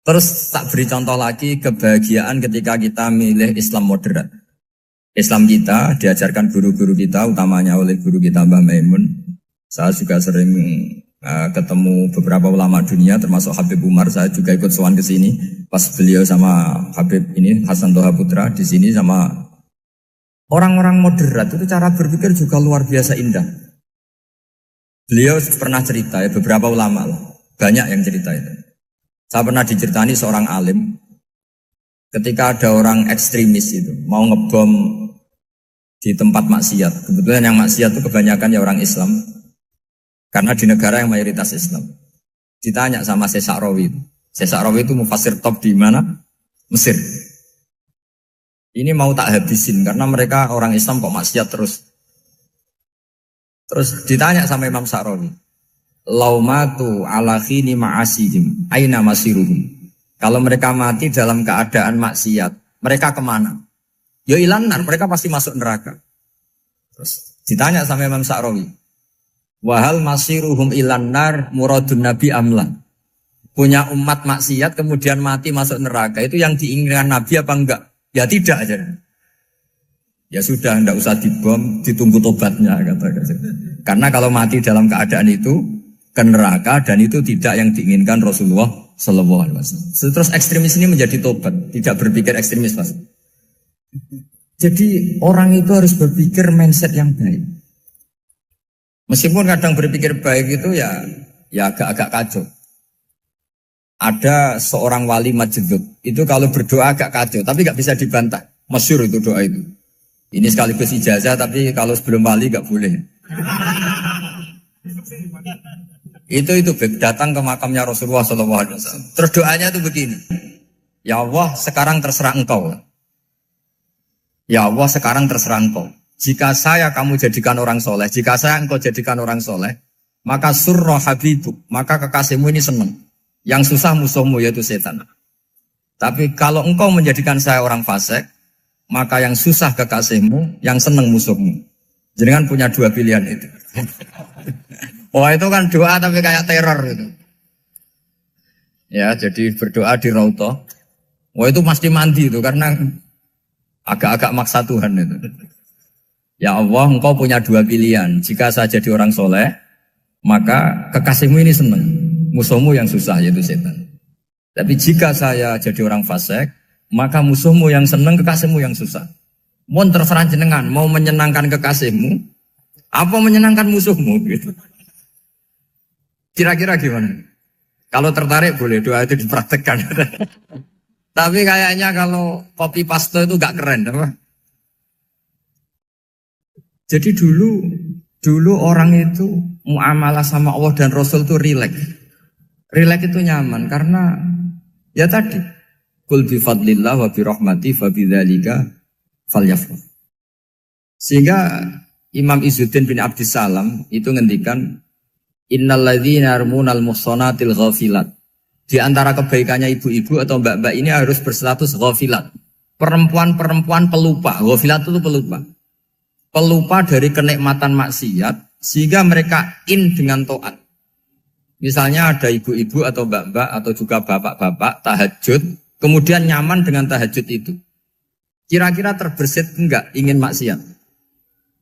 Terus tak beri contoh lagi kebahagiaan ketika kita milih Islam moderat. Islam kita diajarkan guru-guru kita, utamanya oleh guru kita Mbah Maimun. Saya juga sering ketemu beberapa ulama dunia, termasuk Habib Umar. Saya juga ikut sowan ke sini pas beliau sama Habib ini Hasan Toha Putra di sini sama orang-orang moderat itu cara berpikir juga luar biasa indah. Beliau pernah cerita ya beberapa ulama lah, banyak yang cerita itu. Saya pernah diceritani seorang alim ketika ada orang ekstremis itu mau ngebom di tempat maksiat. Kebetulan yang maksiat itu kebanyakan ya orang Islam. Karena di negara yang mayoritas Islam. Ditanya sama Syekh Sa'rawi. Syekh Sa'rawi itu mufassir top di mana? Mesir. Ini mau tak habisin karena mereka orang Islam kok maksiat terus. Terus ditanya sama Imam Sa'rawi. Laumatu ala khini ma'asihim aina masiruhum. Kalau mereka mati dalam keadaan maksiat, mereka kemana? Ya ilanar, mereka pasti masuk neraka. Terus ditanya sama Imam Sa'rawi, wahal masiruhum ilanar muradun nabi amla. Punya umat maksiat kemudian mati masuk neraka, itu yang diinginkan Nabi apa enggak? Ya tidak aja. Ya sudah, enggak usah dibom, ditunggu tobatnya kata. Karena kalau mati dalam keadaan itu ke neraka dan itu tidak yang diinginkan Rasulullah Sallallahu Alaihi Wasallam. Terus ekstremis ini menjadi tobat, tidak berpikir ekstremis Mas. Jadi orang itu harus berpikir mindset yang baik. Meskipun kadang berpikir baik itu ya agak-agak kacau. Ada seorang wali majdzub, itu kalau berdoa agak kacau, tapi gak bisa dibantah. Masyhur itu doa itu. Ini sekaligus ijazah, tapi kalau sebelum wali gak boleh. Itu datang ke makamnya Rasulullah SAW. Terus doanya itu begini. Ya Allah, sekarang terserah engkau. Ya Allah, sekarang terserah engkau. Jika saya kamu jadikan orang soleh, jika saya engkau jadikan orang soleh, maka surra habibuk, maka kekasihmu ini senang. Yang susah musuhmu yaitu setan. Tapi kalau engkau menjadikan saya orang fasik, maka yang susah kekasihmu, yang senang musuhmu. Jadi kan punya dua pilihan itu. Wah itu kan doa tapi kayak teror itu. Ya jadi berdoa di Raudhah. Wah itu mesti mandi itu karena agak-agak maksa Tuhan itu. Ya Allah, engkau punya dua pilihan. Jika saya jadi orang soleh, maka kekasihmu ini senang. Musuhmu yang susah, yaitu setan. Tapi jika saya jadi orang fasik, maka musuhmu yang senang, kekasihmu yang susah. Mohon terserah jenengan, mau menyenangkan kekasihmu, apa menyenangkan musuhmu? Gitu. Kira-kira gimana? Kalau tertarik boleh doa itu dipraktekkan. Tapi kayaknya kalau copy paste itu gak keren, apa? Jadi dulu orang itu muamalah sama Allah dan Rasul itu rileks. Rileks itu nyaman karena ya tadi qul bi fadlillah wa bi rahmati fa bidzalika falyafrah. Sehingga Imam Izzuddin bin Abdissalam itu ngendikan innalladzina yarmunal muhsanatil ghafilat. Di antara kebaikannya ibu-ibu atau mbak-mbak ini harus berstatus ghafilat. Perempuan-perempuan pelupa. Ghafilat itu pelupa. Pelupa dari kenikmatan maksiat sehingga mereka dengan taat. Misalnya ada ibu-ibu atau mbak-mbak atau juga bapak-bapak tahajud, kemudian nyaman dengan tahajud itu. Kira-kira terbersit enggak ingin maksiat?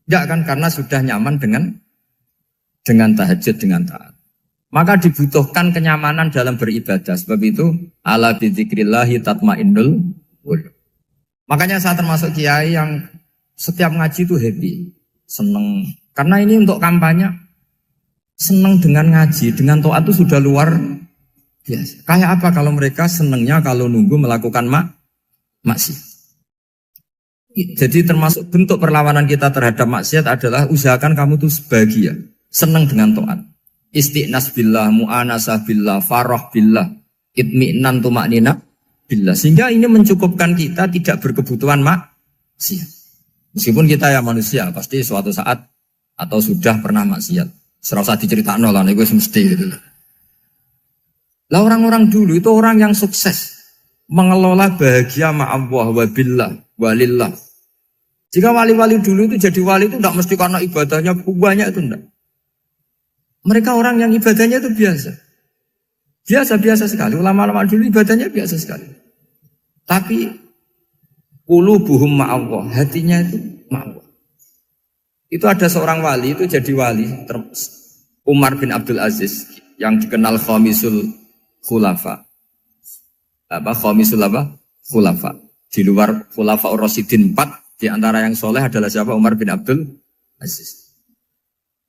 Enggak kan karena sudah nyaman dengan tahajud, dengan taat. Maka dibutuhkan kenyamanan dalam beribadah. Sebab itu ala bidzikrillahi tatmainnul qulub. Makanya saya termasuk kiai yang setiap ngaji itu happy, seneng. Karena ini untuk kampanye, seneng dengan ngaji, dengan taat itu sudah luar biasa. Kayak apa kalau mereka senengnya kalau nunggu melakukan maksiat. Jadi termasuk bentuk perlawanan kita terhadap maksiat adalah usahakan kamu tuh bahagia, seneng dengan taat. Istiqnas billah, mu'anasah billah, farah billah, itmi'nan tumaknina billah. Sehingga ini mencukupkan kita tidak berkebutuhan maksiat. Meskipun kita ya manusia, pasti suatu saat atau sudah pernah maksiat. Serasa diceritakan lah, ini gue semesti gitu. Lah orang-orang dulu itu orang yang sukses mengelola bahagia ma'allah wa billah walillah. Jika wali-wali dulu itu jadi wali itu tidak mesti karena ibadahnya banyak itu enggak. Mereka orang yang ibadahnya itu biasa. Biasa-biasa sekali. Ulama-ulama dulu ibadahnya biasa sekali. Tapi qulubuhum ma'allah, hatinya itu ma'allah. Itu ada seorang wali, itu jadi wali, Umar bin Abdul Aziz, yang dikenal Khamisul Khulafa. Khamisul Khulafa. Di luar Khulafa Ar-Rasyidin 4, di antara yang soleh adalah siapa? Umar bin Abdul Aziz.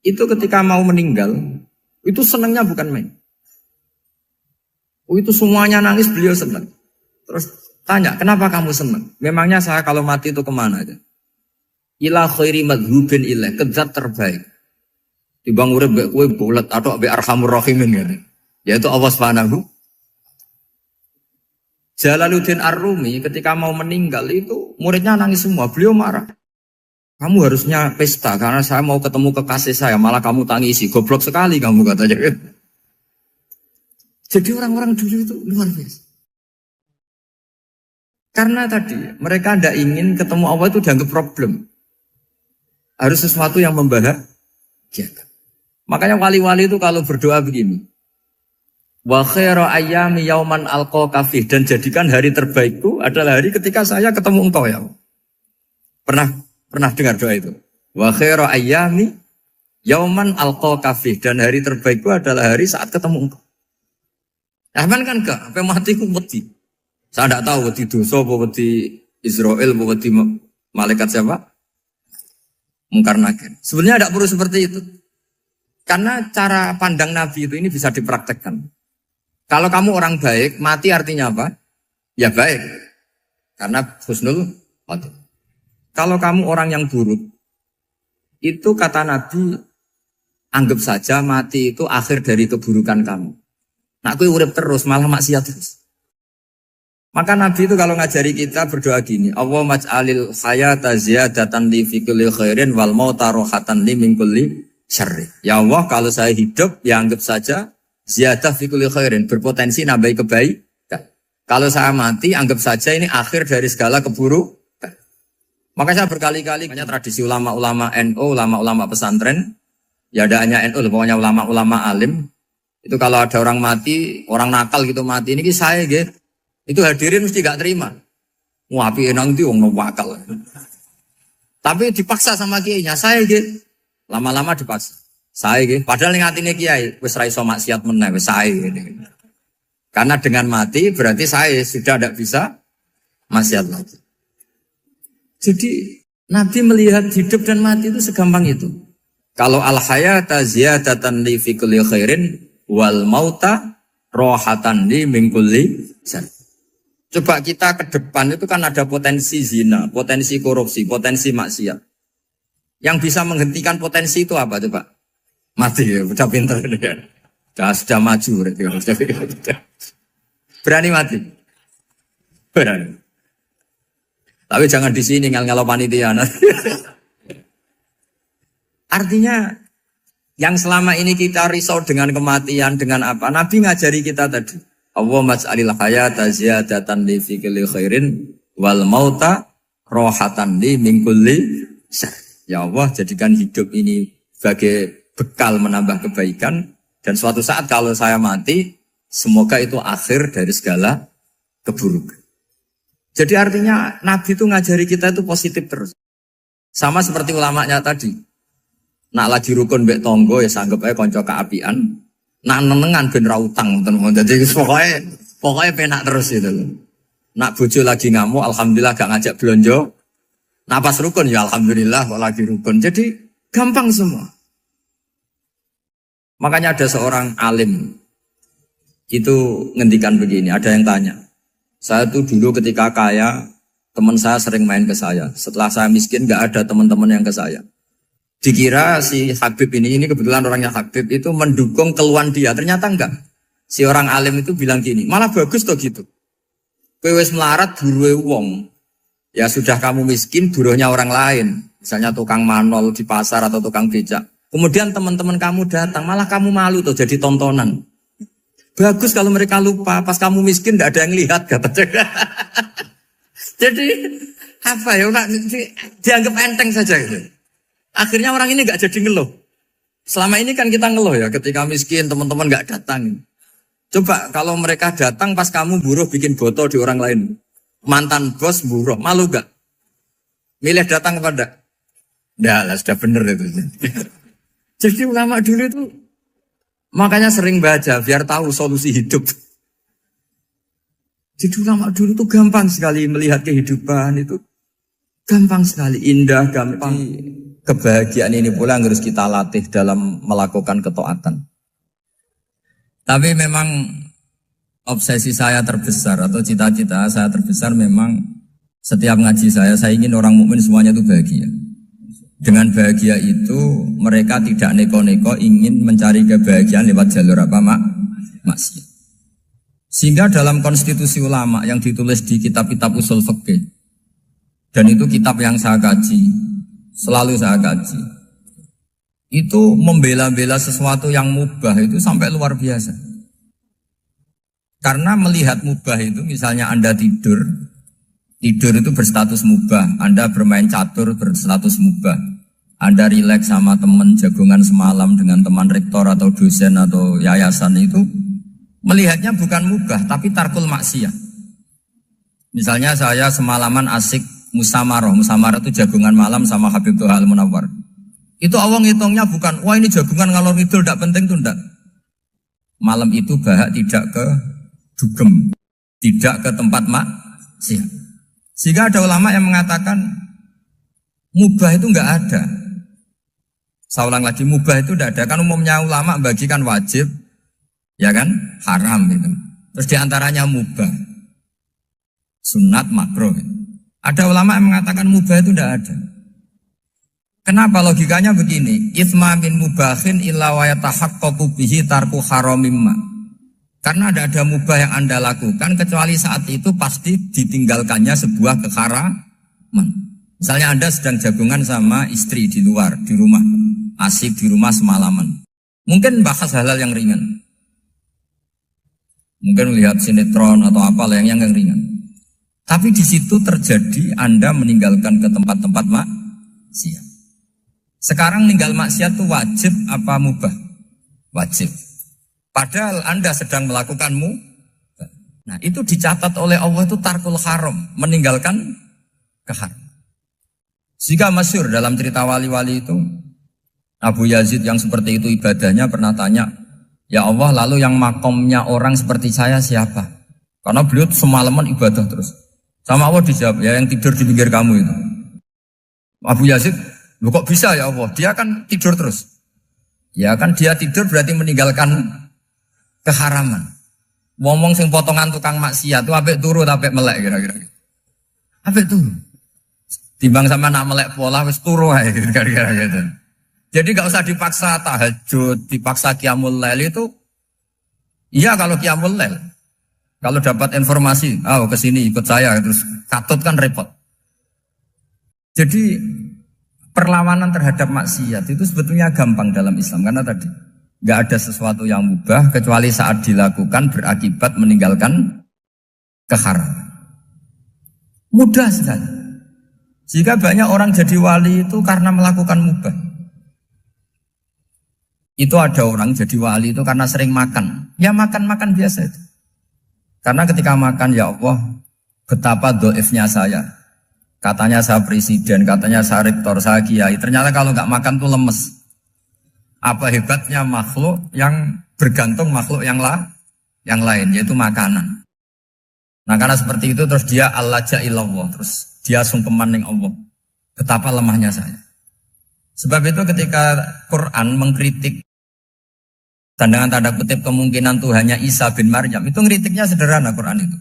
Itu ketika mau meninggal, itu senangnya bukan main. Itu semuanya nangis, beliau senang. Terus tanya, kenapa kamu senang? Memangnya saya kalau mati itu kemana aja? Ila khairi madhubin ilah, ke zat terbaik. Dibang urip mbek kowe bulet atau mbek arhamur rahimin gitu. Yaitu Allah Subhanahu. Jalaluddin Ar-Rumi ketika mau meninggal itu muridnya nangis semua, beliau marah. Kamu harusnya pesta karena saya mau ketemu kekasih saya, malah kamu tangisi. Goblok sekali kamu katanya. Jadi orang-orang dulu itu luar biasa. Karena tadi mereka tidak ingin ketemu Allah itu dianggap problem. Harus sesuatu yang membahagiakan. Makanya wali-wali itu kalau berdoa begini. Wa khairu ayyami yauman alqa fi, dan jadikan hari terbaikku adalah hari ketika saya ketemu engkau ya. Pernah dengar doa itu? Wa khairu ayyami yauman alqa fi, dan hari terbaikku adalah hari saat ketemu engkau. Rahman kan enggak, sampai mati ku wedi. Saya tidak tahu wedi dosa apa wedi Israel apa wedi malaikat siapa? Mungkar Nakir. Sebenarnya tidak perlu seperti itu. Karena cara pandang Nabi itu ini bisa dipraktekkan. Kalau kamu orang baik, mati artinya apa? Ya baik. Karena husnul khotimah. Kalau kamu orang yang buruk, itu kata Nabi, anggap saja mati itu akhir dari keburukan kamu. Nah, aku urip terus, malah maksiat terus. Maka Nabi itu kalau ngajari kita berdoa gini, Allahumma maj'alil hayata ziyadatan li fi kulli khairin wal mauta rohatan li min kulli syarri. Ya Allah, kalau saya hidup, ya anggap saja ziyadah fi kulli khairin, berpotensi nambahi kebaikan. Kalau saya mati, anggap saja ini akhir dari segala keburukan. Maka saya berkali-kali, tradisi ulama-ulama NU, ulama-ulama pesantren, ya ada hanya NU, pokoknya ulama-ulama alim, itu kalau ada orang mati, orang nakal gitu mati, ini saya gitu. Itu hadirin mesti gak terima. Wapi enang itu wong wakal. Tapi dipaksa sama kiainya, saya gitu. Lama-lama dipaksa. Saya gitu. Padahal yang hatinya kiai, wis ra iso maksiat meneh, wis saya gitu. Karena dengan mati berarti saya sudah tidak bisa maksiat lagi. Jadi Nabi melihat hidup dan mati itu segampang itu. Kalau al-hayata ziyadatan li fi kulli khairin wal mauta rohatan li min kulli syarr. Coba kita ke depan itu kan ada potensi zina, potensi korupsi, potensi maksiat. Yang bisa menghentikan potensi itu apa coba? Mati ya, udah pintar ya. Sudah maju berarti. Berani mati? Berani. Tapi jangan di sini ngalau panitia. Artinya yang selama ini kita risau dengan kematian, dengan apa? Nabi ngajari kita tadi. Allahumma maj'alil hayata ziyadatan li fi kulli khairin wal mauta rohatan li min kulli syarr. Ya Allah, jadikan hidup ini sebagai bekal menambah kebaikan, dan suatu saat kalau saya mati, semoga itu akhir dari segala keburukan. Jadi artinya Nabi itu ngajari kita itu positif terus. Sama seperti ulamanya tadi. Nak lagi rukun mbek tonggo ya sanggep ae kanca keapian. Nak nenengan ben ra utang ngoten. Dadi pokoknya penak terus itu. Nak bojo lagi ngamuk, alhamdulillah gak ngajak blonjo. Nak pas rukun ya alhamdulillah kok lagi rukun. Jadi gampang semua. Makanya ada seorang alim itu ngendikan begini, ada yang tanya. Saya tuh dulu ketika kaya, teman saya sering main ke saya. Setelah saya miskin gak ada teman-teman yang ke saya. Dikira si Habib ini kebetulan orangnya Habib itu mendukung keluhan dia. Ternyata enggak. Si orang alim itu bilang gini, malah bagus toh gitu. Kowe wis melarat buruhe wong. Ya sudah kamu miskin buruhnya orang lain. Misalnya tukang manol di pasar atau tukang becak. Kemudian teman-teman kamu datang, malah kamu malu tuh jadi tontonan. Bagus kalau mereka lupa, pas kamu miskin enggak ada yang lihat katanya. Jadi apa ya, dianggap enteng saja gitu. Akhirnya orang ini gak jadi ngeluh. Selama ini kan kita ngeluh ya, ketika miskin teman-teman gak datang. Coba kalau mereka datang pas kamu buruh bikin botol di orang lain. Mantan bos buruh, malu gak? Milih datang kepada? Nggak lah, sudah bener itu. Jadi ulama dulu itu makanya sering baca biar tahu solusi hidup. Jadi ulama dulu itu gampang sekali melihat kehidupan itu. Gampang sekali, indah, gampang. Kebahagiaan ini pula yang harus kita latih dalam melakukan ketaatan. Tapi memang obsesi saya terbesar atau cita-cita saya terbesar memang setiap ngaji saya ingin orang mukmin semuanya itu bahagia. Dengan bahagia itu mereka tidak neko-neko ingin mencari kebahagiaan lewat jalur apa maksiat. Sehingga dalam konstitusi ulama yang ditulis di kitab-kitab usul fikih, dan itu kitab yang saya kaji, selalu saya kaji, itu membela-bela sesuatu yang mubah itu sampai luar biasa. Karena melihat mubah itu, misalnya Anda tidur itu berstatus mubah, Anda bermain catur berstatus mubah, Anda rileks sama teman jagungan semalam dengan teman rektor atau dosen atau yayasan itu, melihatnya bukan mubah, tapi tarkul maksiyah. Misalnya saya semalaman asik musyawarah itu jagungan malam sama Habib Toha Al-Munawwar. Itu awang hitungnya bukan, wah ini jagungan ngalor ngidul tidak penting tuh enggak. Malam itu bahak tidak ke dugem, tidak ke tempat maksiat. Sehingga ada ulama yang mengatakan mubah itu enggak ada. Saya ulang lagi, mubah itu tidak ada. Kan umumnya ulama bagikan wajib, ya kan, haram gitu. Terus diantaranya mubah, sunat, makruh. Ada ulama yang mengatakan mubah itu tidak ada. Kenapa logikanya begini? Itsma min mubahin illa wa yatahaqqaqu bihi tarku haramimma. Karena tidak ada mubah yang Anda lakukan kecuali saat itu pasti ditinggalkannya sebuah keharaman. Misalnya Anda sedang jagungan sama istri di luar, di rumah, asik di rumah semalaman. Mungkin bahas hal-hal yang ringan. Mungkin lihat sinetron atau apa yang ringan. Tapi di situ terjadi Anda meninggalkan ke tempat-tempat maksiat. Sekarang ninggal maksiat itu wajib apa mubah? Wajib. Padahal Anda sedang melakukan mubah. Nah itu dicatat oleh Allah itu tarkul haram, meninggalkan keharam. Jika masyhur dalam cerita wali-wali itu, Abu Yazid yang seperti itu ibadahnya pernah tanya, ya Allah lalu yang makomnya orang seperti saya siapa? Karena beliau semalaman ibadah terus. Sama Allah dijawab, ya yang tidur di pinggir kamu itu. Abu Yazid, loh kok bisa ya Allah? Dia kan tidur terus. Ya kan dia tidur berarti meninggalkan keharaman. Ngomong sing potongan tukang maksiat itu apik turu apik melek kira-kira. Apik turu. Timbang sama nak melek pola wis turu ae kira-kira gitu. Jadi enggak usah dipaksa tahajud, dipaksa qiyamul lail itu. Iya kalau qiyamul lail. Kalau dapat informasi, kesini ikut saya, terus katut kan repot. Jadi perlawanan terhadap maksiat itu sebetulnya gampang dalam Islam. Karena tadi, nggak ada sesuatu yang mubah, kecuali saat dilakukan berakibat meninggalkan keharaman. Mudah sekali. Jika banyak orang jadi wali itu karena melakukan mubah. Itu ada orang jadi wali itu karena sering makan. Ya makan-makan biasa itu. Karena ketika makan, ya Allah, betapa doifnya saya. Katanya saya presiden, katanya saya rektor, saya kiai. Ternyata kalau nggak makan tuh lemes. Apa hebatnya makhluk yang bergantung makhluk yang lain, yaitu makanan. Nah karena seperti itu terus dia al-laja'illallah, terus dia sungkeman ning Allah. Betapa lemahnya saya. Sebab itu ketika Quran mengkritik dan dengan tanda kutip kemungkinan Tuhannya Isa bin Maryam, itu ngeritiknya sederhana Quran itu.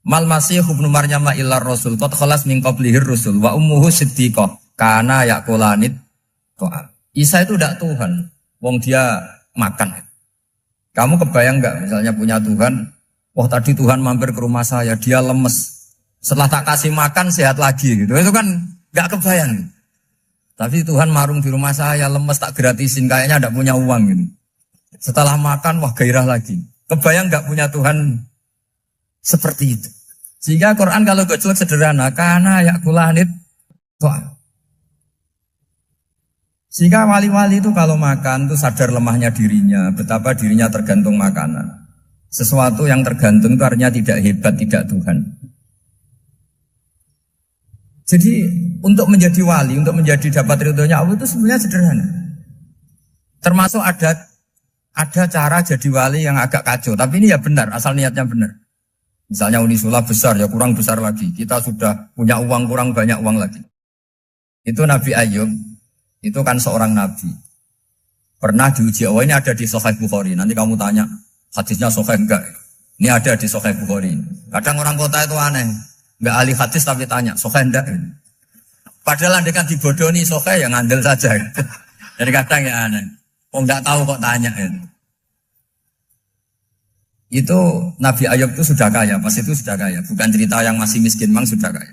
Mal masih ibnu Maryam illa rasul qad khalas min qablihir rusul wa ummuhu siddiqah kana yaqulanit to'am. Isa itu tidak Tuhan, wong dia makan. Kamu kebayang enggak misalnya punya Tuhan, wah tadi Tuhan mampir ke rumah saya, dia lemes. Setelah tak kasih makan sehat lagi gitu. Itu kan enggak kebayang. Tapi Tuhan marung di rumah saya, lemes tak gratisin, kayaknya enggak punya uang gitu. Setelah makan, wah gairah lagi. Kebayang nggak punya Tuhan seperti itu. Sehingga Quran kalau gojlok sederhana, karena yakulanit to'am. Sehingga wali-wali itu kalau makan itu sadar lemahnya dirinya, betapa dirinya tergantung makanan. Sesuatu yang tergantung itu artinya tidak hebat, tidak Tuhan. Jadi untuk menjadi wali, untuk menjadi dapat ridhonya Allah itu sebenarnya sederhana. Termasuk ada cara jadi wali yang agak kacau, tapi ini ya benar, asal niatnya benar. Misalnya Unisula besar, ya kurang besar lagi. Kita sudah punya uang, kurang banyak uang lagi. Itu Nabi Ayub, itu kan seorang nabi. Pernah diuji, oh ini ada di Sahih Bukhari. Nanti kamu tanya, hadisnya Sahih enggak? Ini ada di Sahih Bukhari. Kadang orang kota itu aneh. Enggak ahli hadis tapi tanya, Sahih enggak? Padahal andai kan dibodohi Sahih, ya ngandel saja. Jadi kadang ya aneh. Oh enggak tahu kok tanya. Itu Nabi Ayub itu sudah kaya, pas itu sudah kaya. Bukan cerita yang masih miskin, memang sudah kaya.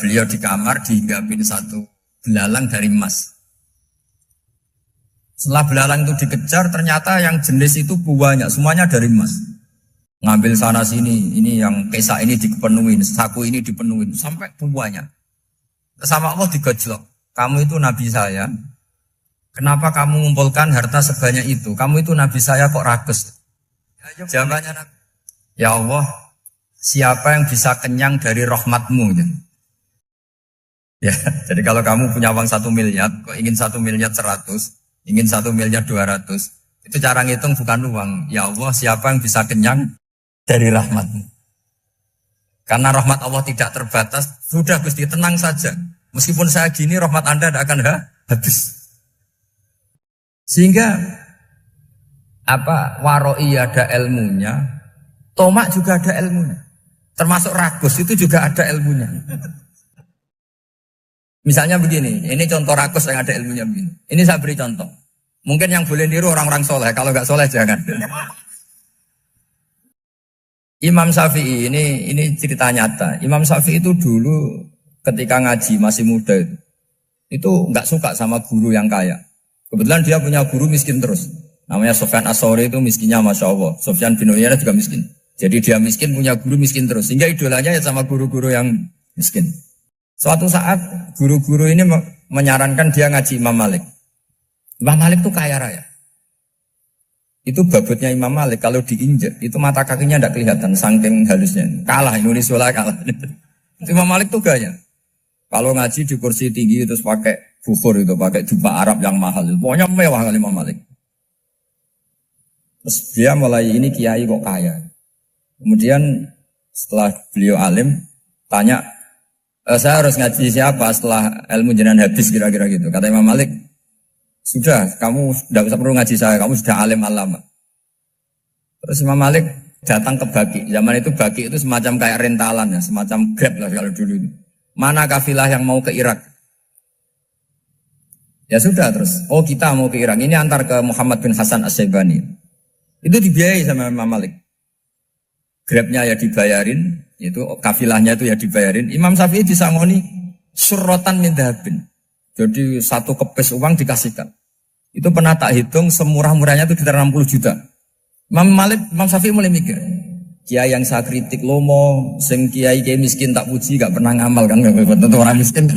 Beliau di kamar dihinggapin satu belalang dari emas. Setelah belalang itu dikejar, ternyata yang jenis itu banyak, semuanya dari emas. Ngambil sana sini, ini yang kesak ini dipenuhin, saku ini dipenuhin, sampai banyak. Sama Allah digojlok. Kamu itu Nabi saya, kenapa kamu mengumpulkan harta sebanyak itu? Kamu itu Nabi saya kok rakus? Jawabannya, ya Allah, siapa yang bisa kenyang dari rahmatmu? Ya, jadi kalau kamu punya uang 1 miliar, kok ingin 1 miliar 100, ingin 1 miliar 200, itu cara ngitung bukan uang. Ya Allah, siapa yang bisa kenyang dari rahmatmu? Karena rahmat Allah tidak terbatas, sudah Gusti, tenang saja. Meskipun saya gini, rahmat Anda tidak akan habis. Sehingga waroi ada ilmunya, tomak juga ada ilmunya. Termasuk ragus itu juga ada ilmunya. Misalnya begini, ini contoh ragus yang ada ilmunya begini. Ini saya beri contoh. Mungkin yang boleh niru orang-orang soleh, kalau nggak soleh jangan. Imam Syafi'i ini cerita nyata. Imam Syafi'i itu dulu ketika ngaji masih muda itu nggak suka sama guru yang kaya. Kebetulan dia punya guru miskin terus. Namanya Sufyan As-Tsauri, itu miskinnya Masya Allah. Sufyan bin Uyainah juga miskin. Jadi dia miskin, punya guru miskin terus. Sehingga idolanya ya sama guru-guru yang miskin. Suatu saat guru-guru ini menyarankan dia ngaji Imam Malik. Imam Malik itu kaya raya. Itu babutnya Imam Malik, kalau diinjek, itu mata kakinya tidak kelihatan, saking halusnya. Kalah, Indonesia kalah. Imam Malik itu gaya. Kalau ngaji di kursi tinggi, terus pakai bukhur itu, pakai jubah Arab yang mahal. Pokoknya mewah kali Imam Malik. Terus dia mulai ini kiai kok kaya. Kemudian setelah beliau alim tanya, saya harus ngaji siapa setelah ilmu jenengan habis kira-kira gitu. Kata Imam Malik, sudah kamu tidak usah perlu ngaji saya, kamu sudah alim alama. Terus Imam Malik datang ke Baki. Zaman itu Baki itu semacam kayak rentalan ya, semacam Grab lah kalau dulu itu. Mana kafilah yang mau ke Irak? Ya sudah terus. Oh kita mau ke Irak. Ini antar ke Muhammad bin Hasan As-Syaibani. Itu dibiayai sama Imam Malik. Grabnya ya dibayarin, itu kafilahnya itu ya dibayarin. Imam Syafi'i disangoni surrotan min dhahabin. Jadi satu kepes uang dikasihkan. Itu pernah tak hitung semurah-murahnya itu sekitar 60 juta. Imam Syafi'i mulai mikir, kiai yang saya kritik lomo, sing kiai miskin tak puji, gak pernah ngamal kan, tentu orang miskin.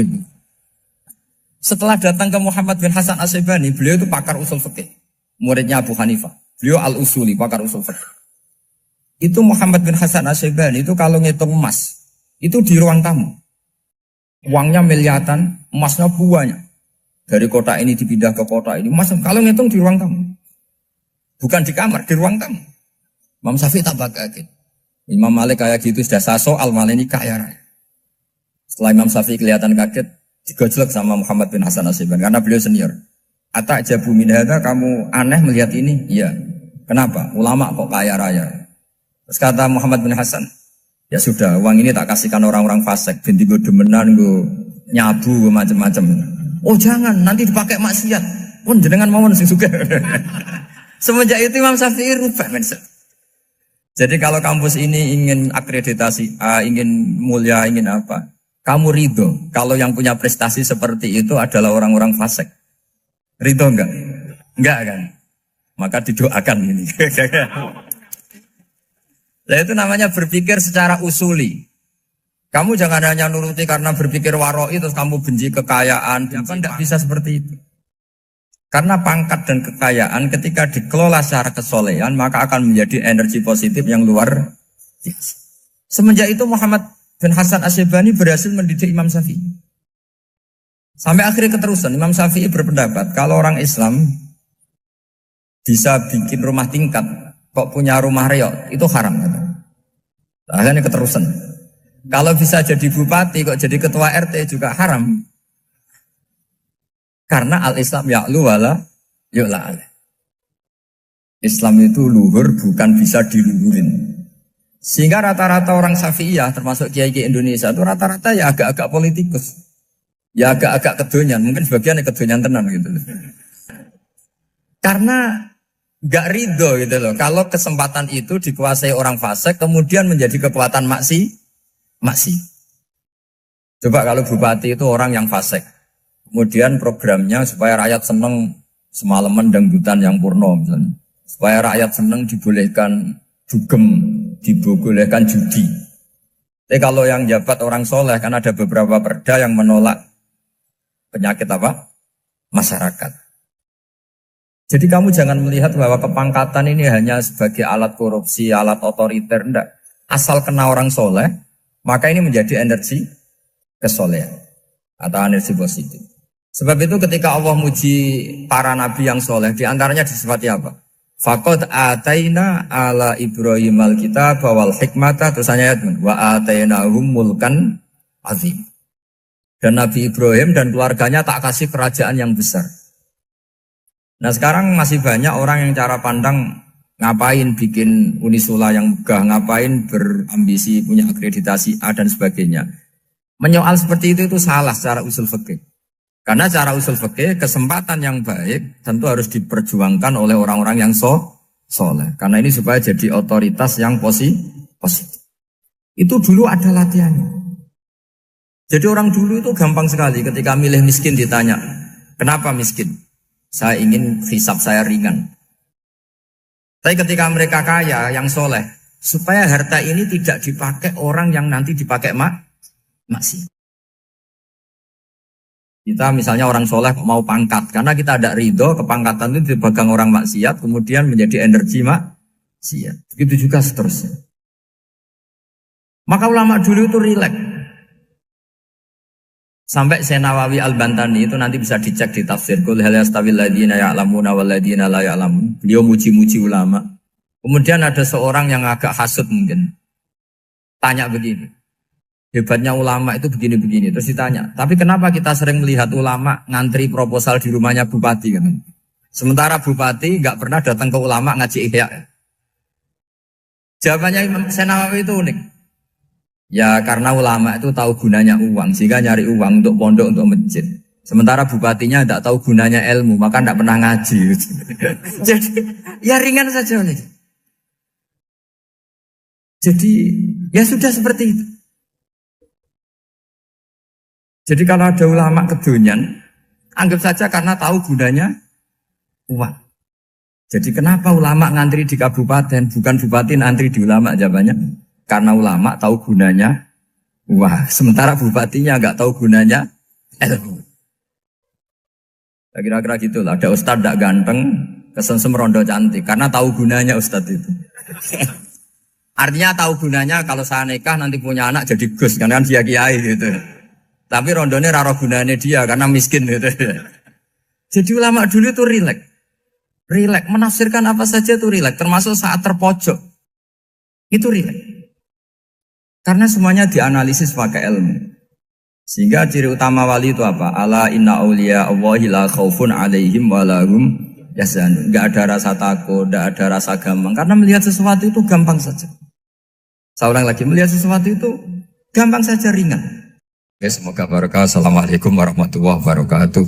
Setelah datang ke Muhammad bin Hasan As-Syaibani, beliau itu pakar usul fikih, muridnya Abu Hanifah. Beliau al-usuli, pakar usul fikih. Itu Muhammad bin Hasan As-Syaibani itu kalau ngitung emas, itu di ruang tamu. Uangnya miliatan, emasnya banyak. Dari kota ini dipindah ke kota ini, emas kalau ngitung di ruang tamu. Bukan di kamar, di ruang tamu. Imam Syafi'i tambah kaget. Imam Malik kayak gitu sudah saso, al-mal ini kaya raya. Setelah Imam Syafi'i kelihatan kaget, digojlok sama Muhammad bin Hasan As-Syaibani karena beliau senior. Atajabu min hadza, kamu aneh melihat ini? Iya. Kenapa? Ulama kok kaya raya. Terus kata Muhammad bin Hasan, ya sudah, uang ini tak kasihkan orang-orang fasik, binti gue demenan, gue nyabu, macam-macam. Oh jangan, nanti dipakai maksiat. Pun jenengan mawon sing suka. Semenjak itu Imam Syafi'i rubah mindset. Jadi kalau kampus ini ingin akreditasi A, ingin mulia, ingin apa, kamu ridho kalau yang punya prestasi seperti itu adalah orang-orang fasik. Ridho enggak? Enggak kan? Maka didoakan ini. Nah itu namanya berpikir secara usuli. Kamu jangan hanya nuruti karena berpikir waroi terus kamu benci kekayaan. Kan tidak bisa seperti itu. Karena pangkat dan kekayaan ketika dikelola secara kesolehan maka akan menjadi energi positif yang luar biasa. Semenjak itu Muhammad bin Hasan Asyibani berhasil mendidik Imam Syafi'i. Sampai akhirnya keterusan Imam Syafi'i berpendapat kalau orang Islam bisa bikin rumah tingkat kok punya rumah reok itu haram. Akhirnya keterusan. Kalau bisa jadi bupati kok jadi ketua RT juga haram. Karena al-Islam ya'lu wala yu'la alaih. Islam itu luhur bukan bisa diluhurin. Sehingga rata-rata orang Syafi'iyah termasuk kiai-kiai Indonesia itu rata-rata ya agak-agak politikus. Ya agak-agak kedonyan, mungkin sebagian kedonyan tenan gitu. Karena gak ridho gitu loh. Kalau kesempatan itu dikuasai orang fasik kemudian menjadi kekuatan maksi. Coba kalau bupati itu orang yang fasik. Kemudian programnya supaya rakyat seneng semalaman dangdutan yang purno misalnya. Supaya rakyat seneng dibolehkan dugem, dibolehkan judi. Tapi kalau yang jabat orang soleh kan ada beberapa perda yang menolak penyakit apa? Masyarakat. Jadi kamu jangan melihat bahwa kepangkatan ini hanya sebagai alat korupsi, alat otoriter, enggak. Asal kena orang soleh, maka ini menjadi energi kesolehan atau energi positif. Sebab itu ketika Allah muji para nabi yang soleh, diantaranya disifati apa? Faqad ataina ala Ibrahim al-kitab wal hikmata, terusannya wa atainahum mulkan azim. Dan Nabi Ibrahim dan keluarganya tak kasih kerajaan yang besar. Nah sekarang masih banyak orang yang cara pandang ngapain bikin unisula yang megah, ngapain berambisi punya akreditasi A dan sebagainya. Menyoal seperti itu salah secara usul fikih. Karena cara usul fikih kesempatan yang baik tentu harus diperjuangkan oleh orang-orang yang soleh. Karena ini supaya jadi otoritas yang positif. Itu dulu ada latihannya. Jadi orang dulu itu gampang sekali ketika milih miskin ditanya, kenapa miskin? Saya ingin hisab saya ringan. Tapi ketika mereka kaya yang soleh, supaya harta ini tidak dipakai orang yang nanti dipakai maksiat. Kita misalnya orang soleh mau pangkat, karena kita ada ridho, kepangkatan itu dipegang orang maksiat, kemudian menjadi energi maksiat. Begitu juga seterusnya. Maka ulama dulu itu rileks. Sampai Nawawi Al-Bantani itu nanti bisa dicek di tafsir. Qul hal yastawil ladzina ya'lamuna wal ladzina la ya'lamun. Beliau muji-muji ulama. Kemudian ada seorang yang agak hasud mungkin. Tanya begini. Hebatnya ulama itu begini-begini. Terus ditanya, tapi kenapa kita sering melihat ulama ngantri proposal di rumahnya bupati kan? Sementara bupati nggak pernah datang ke ulama ngaji ihya. Jawabannya Imam Nawawi itu unik. Ya karena ulama itu tahu gunanya uang, sehingga nyari uang untuk pondok, untuk masjid. Sementara bupatinya tidak tahu gunanya ilmu, maka tidak pernah ngaji. Jadi ya ringan saja. Jadi ya sudah seperti itu. Jadi kalau ada ulama kedonyan, anggap saja karena tahu gunanya uang. Jadi kenapa ulama ngantri di kabupaten, bukan bupati ngantri di ulama? Jawabannya, karena ulama tahu gunanya uang. Sementara bupatinya nggak tahu gunanya ilmu. Kira-kira gitu lah. Ada ustadz tidak ganteng, kesensem rondo cantik, karena tahu gunanya ustadz itu. Artinya tahu gunanya kalau saya nikah nanti punya anak jadi gus, karena kan dia kiai gitu. Tapi rondone raro gunanya dia karena miskin gitu. Jadi ulama dulu itu rileks. Rileks, menafsirkan apa saja itu rileks, termasuk saat terpojok. Itu rileks. Karena semuanya dianalisis pakai ilmu. Sehingga ciri utama wali itu apa? Ala inna awliya Allahi la khaufun alaihim walahum yahzanun. Enggak ada rasa takut, enggak ada rasa gampang. Karena melihat sesuatu itu gampang saja. Saya ulang lagi, melihat sesuatu itu gampang saja, ringan. Semoga barokah. Assalamualaikum warahmatullahi wabarakatuh.